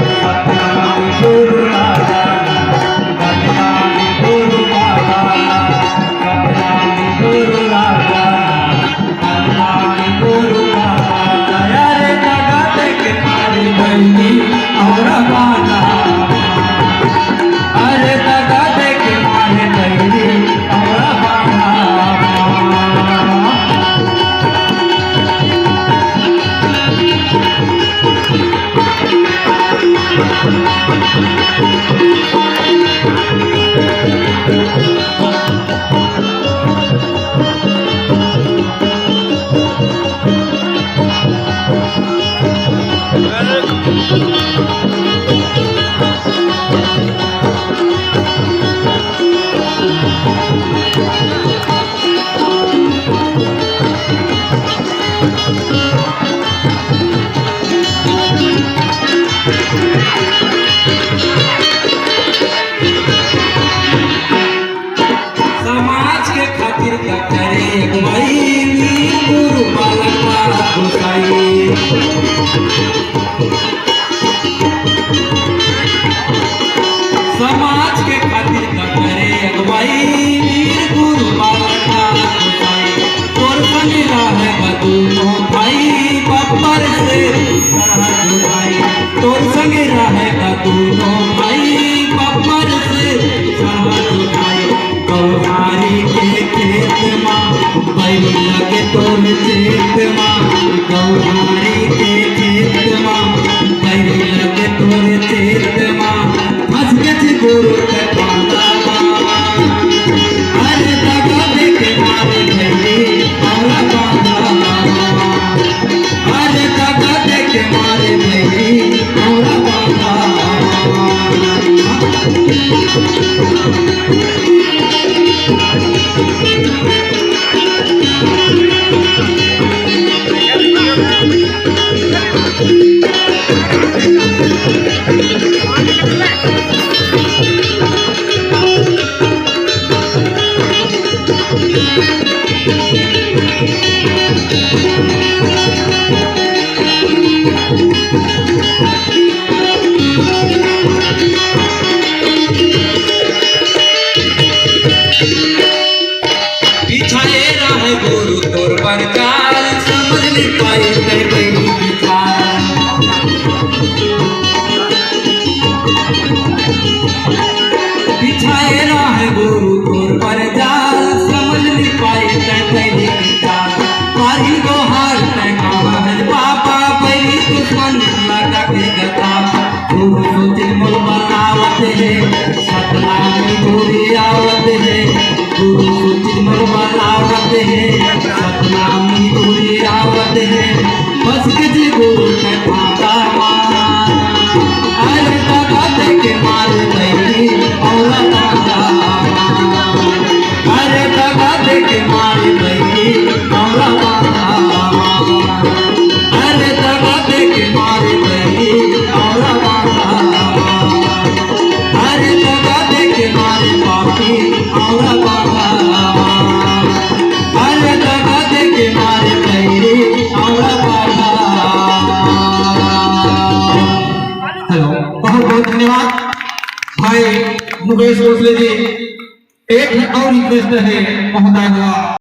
सतनाम गुरु राजा सतनाम गुरु बाबा सतनाम गुरु राजा सतनाम गुरु बाबा दया रे जगत के मारी बंदी और बाना अरे जगत के मारे बंदी और बाना समाज के खातिर करे गुरु बालका गोसाई समाज के खातिर करे गुरु बालका गोसाई तोर संग रहे दोनों भाई बब्बर से भाई तोर संग रहे दोनों भाई बब्बर से भाई गौहारी के खेत माँ बैल लगे तोर चेत माँ गौहारी के खेत माँ बैल लगे तोर चेत माँ फंस गए गुरु के पाला अरे दगा दे के मारे भैली और बांधा अरे दगा दे के मारे भैली और बांधा बिछाए रहे गुरु तोर पर काल समझ नहीं पाई कहीं बिछाए रहे गुरु तोर पर जाल समझ नहीं पाई कहीं मारी गोहार पापा पहली दुश्मन लगा के गता गुरु सोचे मोल बनावत है सतनाम गुरु आवत है गुरु सोचे मोल बनावत है सतनाम गुरु आवत है बस के गुरु के पाता अरे दगा दे के मार गई और अरे दगा दे के मार गई और अरे दगा दे के मार गई और अरे दगा दे के मार पापी और अरे दगा दे के मार गई और हेलो बहुत बहुत धन्यवाद भाई मुकेश भोसले जी। एक और रिक्वेस्ट है महोदय हुआ